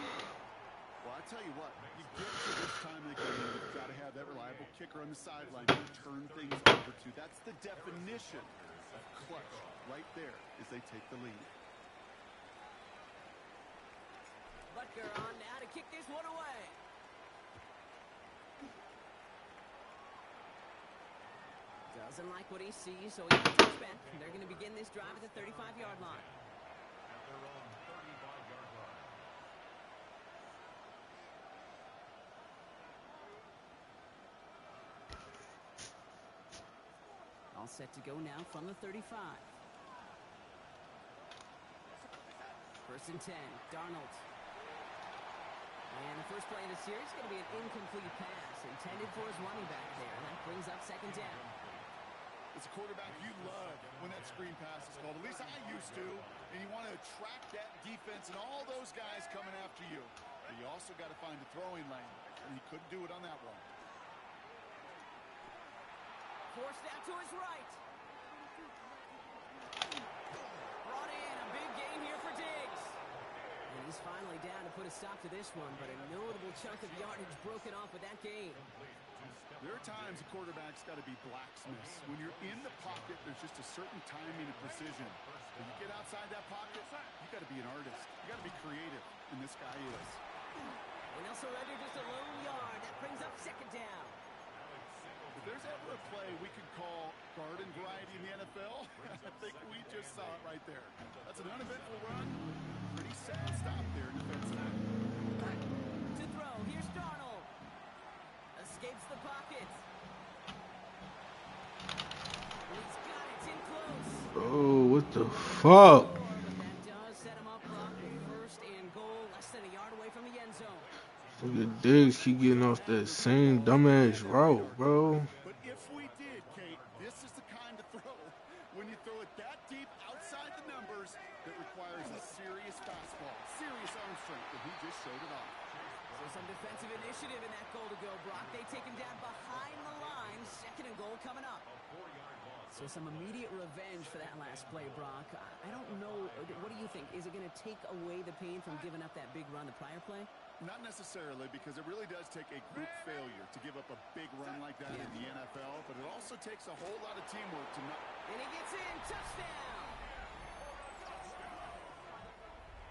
Well, I tell you what, you get to this time of the game, you've got to have that reliable kicker on the sideline to turn things over to. That's the definition of clutch right there as they take the lead. Butker on now to kick this one away. Doesn't like what he sees, so he gets back. They're going to begin this drive at the 35-yard line. At their own 35-yard line. All set to go now from the 35. 1st and 10, Darnold. And the first play of the series is going to be an incomplete pass intended for his running back there. That brings up 2nd down. As a quarterback, you love when that screen pass is called. At least I used to. And you want to attract that defense and all those guys coming after you. But you also got to find a throwing lane. And he couldn't do it on that one. Forced out to his right. Brought in a big gain here for Diggs. And he's finally down to put a stop to this one, but a notable chunk of yardage broken off with that gain. There are times a quarterback's got to be blacksmiths. When you're in the pocket, there's just a certain timing and precision. When you get outside that pocket, you got to be an artist. You got to be creative, and this guy is. And they'll surrender just a lone yard. That brings up 2nd down. If there's ever a play we could call garden variety in the NFL, I think we just saw it right there. That's an uneventful run. Pretty sound stop there defensively. To throw, here's Darnold. Escapes the pocket. He's got it, it's in close. Oh, what the fuck? But that does set him up, Brock, with 1st and goal, less than a yard away from the end zone. Look at Diggs keep getting off that same dumbass route, bro. But if we did, Kate, this is the kind of throw when you throw it that deep outside the numbers that requires a serious fastball, serious arm strength, and he just showed it off. So some defensive initiative in that goal to go, Brock. They take him down behind the line. 2nd and goal coming up. So some immediate revenge for that last play, Brock. I don't know. What do you think? Is it going to take away the pain from giving up that big run the prior play? Not necessarily, because it really does take a group failure to give up a big run like that in the NFL, but it also takes a whole lot of teamwork to not. And he gets in. Touchdown.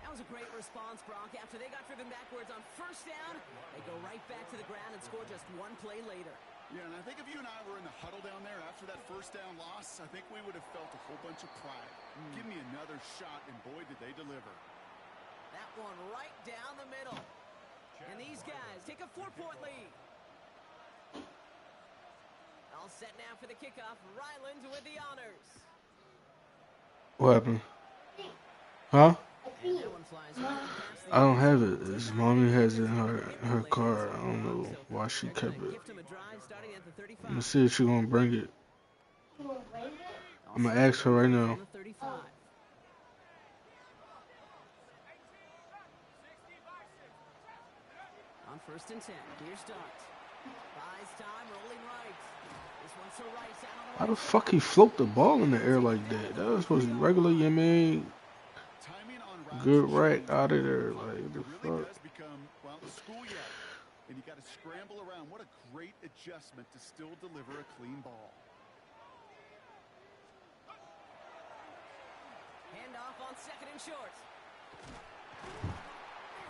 That was a great response, Brock. After they got driven backwards on 1st down, they go right back to the ground and score just one play later. Yeah, and I think if you and I were in the huddle down there after that 1st down loss, I think we would have felt a whole bunch of pride. Give me another shot, and boy, did they deliver. That one right down the middle. And these guys take a 4-point lead. All set now for the kickoff. Ryland with the honors. What happened? Huh? And that one flies right past the I don't have it. His mommy has it in her car. I don't know why she kept it. Gift him a drive starting at the 35. I'm gonna see if she gonna bring it. You will bring it? I'm gonna ask her right now. On the 35. On 1st and 10. Here's Dart. Buys time, rolling right. This one's to Rice out on the How the right fuck side. he float the ball in the air like that? That was supposed to be regular, you mean? Timing on routes Good is rack huge. out of there. Like, the It really fuck? does become, well, the schoolyard. And you got to scramble around. What a great adjustment to still deliver a clean ball. Hand off on second and short.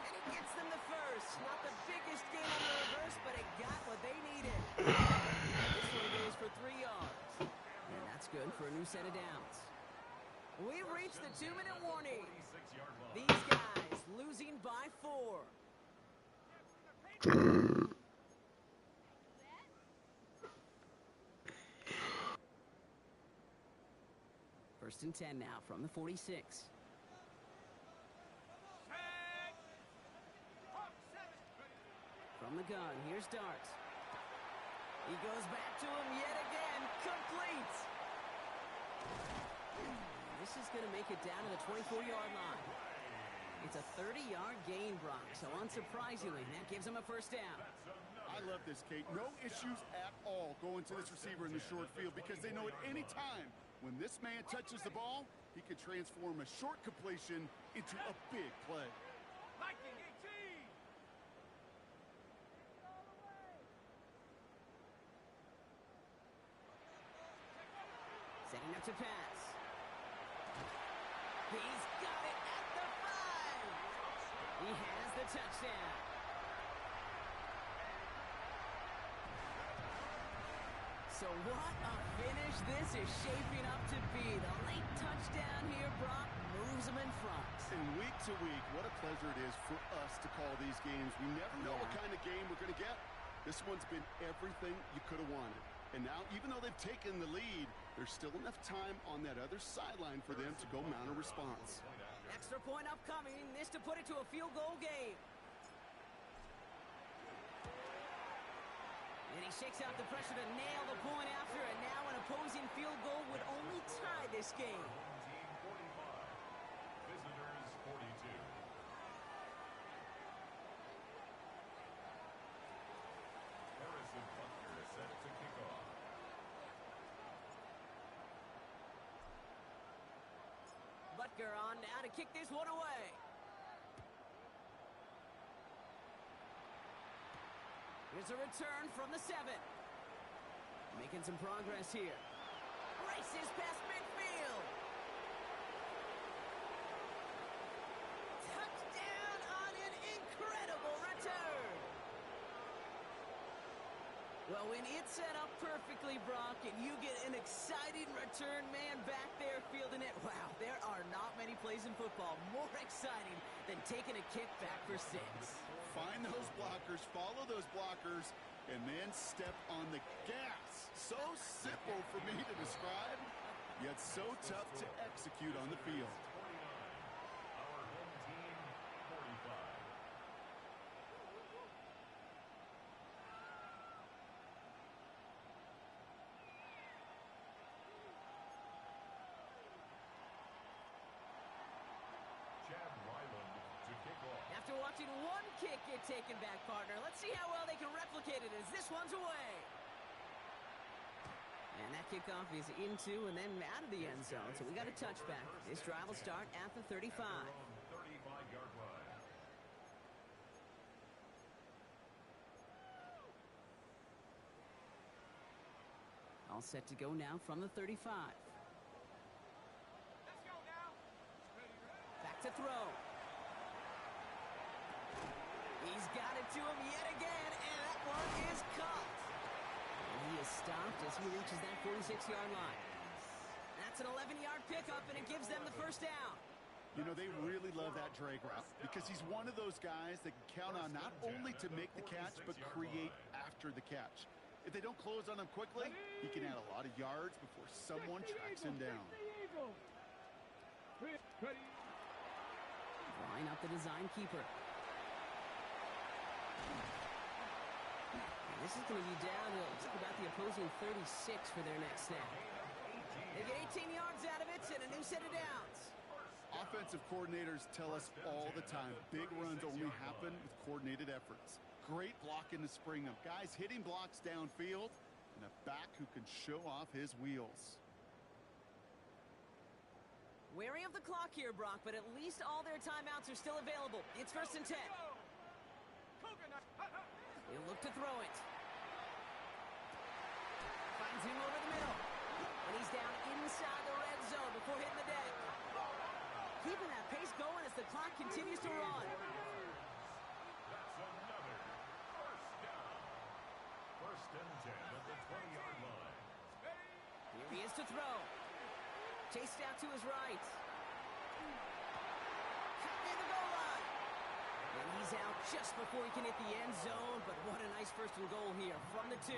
And he gets them the first. Not the biggest gain on the reverse, but it got what they needed. This one goes for 3 yards. And that's good for a new set of downs. We've reached the 2-minute warning. These guys losing by 4. First and 10 now from the 46. From the gun, here's Dart. He goes back to him yet again. Complete. This is going to make it down to the 24-yard line. It's a 30-yard gain, Brock, so unsurprisingly, that gives him a first down. I love this, Kate. No issues at all going to this receiver in the short field because they know at any time when this man touches the ball, he can transform a short completion into a big play. Viking 18. Setting up to pass. He's got it at the 5. He has the touchdown. So what a finish this is shaping up to be. The late touchdown here, Brock, moves him in front. And week to week, what a pleasure it is for us to call these games. We never know what kind of game we're going to get. This one's been everything you could have wanted. And now, even though they've taken the lead, there's still enough time on that other sideline for them to go mount a response. Extra point upcoming. This to put it to a field goal game. And he shakes out the pressure to nail the point after, and now an opposing field goal would only tie this game. Team 45. Visitors 42. Harrison Butker is set to kick off. Butker on now to kick this one away. Here's a return from the 7. Making some progress here. Races past midfield. Touchdown on an incredible return. Well, when it's set up perfectly, Brock, and you get an exciting return man back there fielding it, wow, there are not many plays in football more exciting than taking a kick back for 6. Find those blockers, follow those blockers, and then step on the gas. So simple for me to describe, yet so tough to execute on the field. Our home team 45. Chad Ryland to kick off. After watching one kick get taken back, partner, let's see how well they can replicate it as this one's away. And that kickoff is into and then out of the end zone, so we got a touchback. This drive will start at the 35. 35-yard line. All set to go now from the 35. Let's go now. Back to throw. He's got it to him yet again, and that one is caught. And he is stopped as he reaches that 46-yard line. That's an 11-yard pickup, and it gives them the first down. You know, they really love that drag route because he's one of those guys that can count on not only to make the catch, but create after the catch. If they don't close on him quickly, he can add a lot of yards before someone tracks him down. Line up the design keeper. And this is going to be down to just about the opposing 36 for their next snap. They get 18 yards out of it and a new set of downs. Offensive coordinators tell us all the time, big runs only happen with coordinated efforts. Great blocking to spring them. Guys hitting blocks downfield and a back who can show off his wheels. Wary of the clock here, Brock, but at least all their timeouts are still available. It's first and 10. He'll look to throw it. Finds him over the middle. And he's down inside the red zone before hitting the deck. Keeping that pace going as the clock continues to run. That's another first down. First and 10 at the 20-yard line. Here he is to throw. Chased out to his right. Cut near the goal line. And he's out just before he can hit the end zone, but what a nice first and goal here from the 2.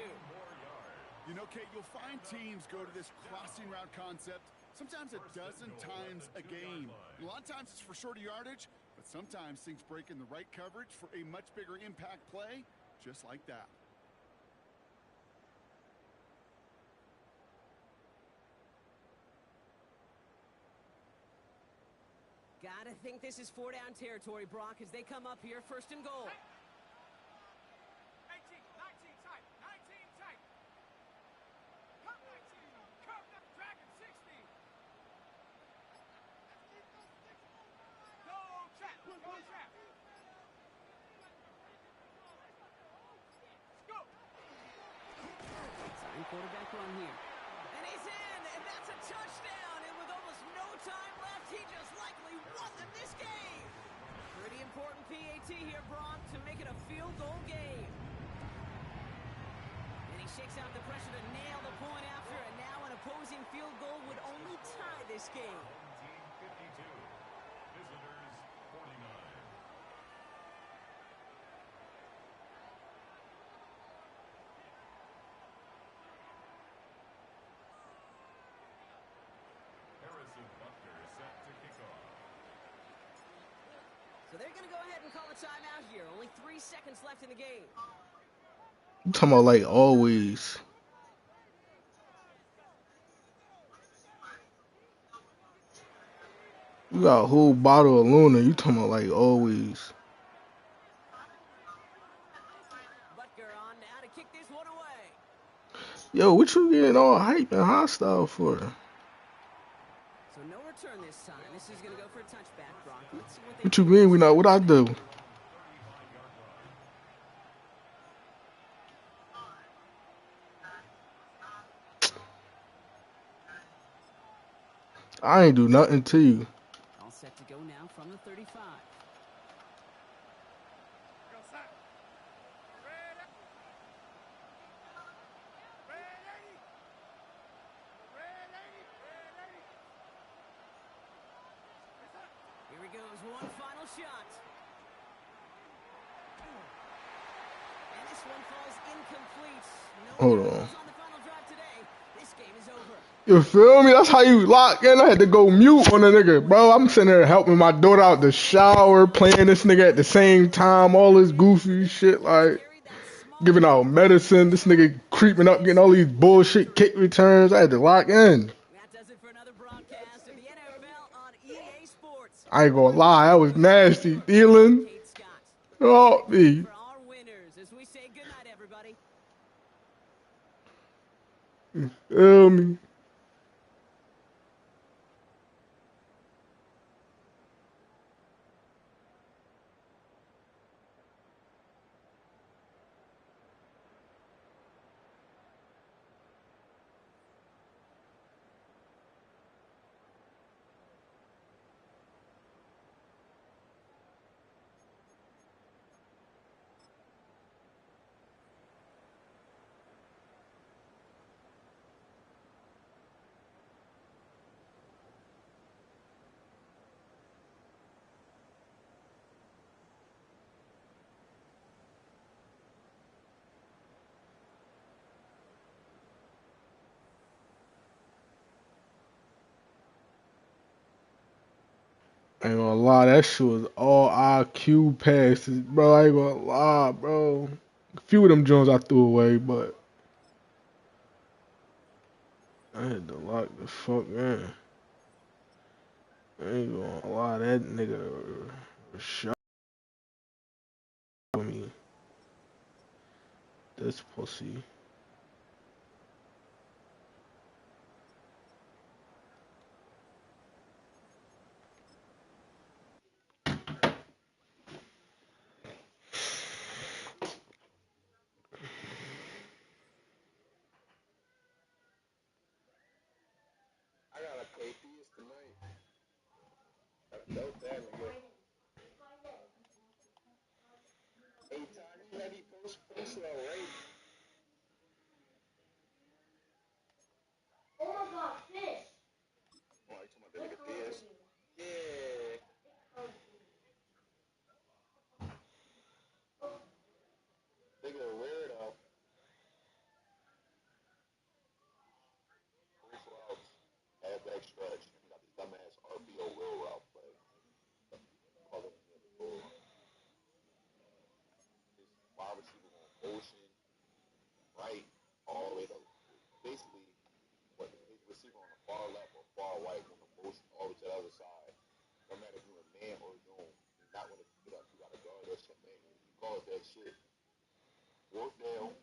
You know, Kate, you'll find teams go to this crossing route concept sometimes a dozen times a game. A lot of times it's for shorter yardage, but sometimes things break in the right coverage for a much bigger impact play, just like that. Gotta think this is 4-down territory, Brock, as they come up here, first and goal. 18, 19 tight, 19 tight. Come 19, come the Dragon 60. Go trap, go trap. Go. Sign quarterback run here. And he's in, and that's a touchdown. And with almost no time left, he just likely won them this game. Pretty important PAT here, Brock, to make it a field goal game. And he shakes out the pressure to nail the point after, and now an opposing field goal would only tie this game. Home team 52. Visitors 49. Harrison Butker set to kick off. So they're going to go ahead and call a timeout here. Only 3 seconds left in the game. You talking about like always. You got a whole bottle of Luna. You talking about like always. Butker on now to kick this one away. Yo, what you getting all hype and hostile for? So no return this time. This is going to go for a touchback, Brock. Let's see what they What you do. mean we not? What I do? I ain't do nothing to you. All set to go now from the 35. Go set. Ready. Ready. Ready. Ready. Here he goes, one final shot. And this one falls incomplete. No Hold goals on. on the final drive today. This game is over. You feel me? That's how you lock in. I had to go mute on the nigga, bro. I'm sitting there helping my daughter out the shower, playing this nigga at the same time, all this goofy shit, like giving out medicine. This nigga creeping up, getting all these bullshit kick returns. I had to lock in. That does it for another broadcast of the NFL on EA Sports. I ain't gonna lie, that was nasty. Dealing. Kate Scott. Oh, me. For our winners, as we say goodnight, everybody. Feel me? I ain't gonna lie, that shit was all IQ passes, bro. I ain't gonna lie, bro. A few of them Jones I threw away, but I had to lock the fuck in. I ain't gonna lie, that nigga shot me. This pussy. motion right all the way to basically what the receiver on the far left or far right on the motion all the way to the other side. No matter if you're a man or zone, you're not going to get up. You got to guard that shit, man. If you cause that shit, fourth down,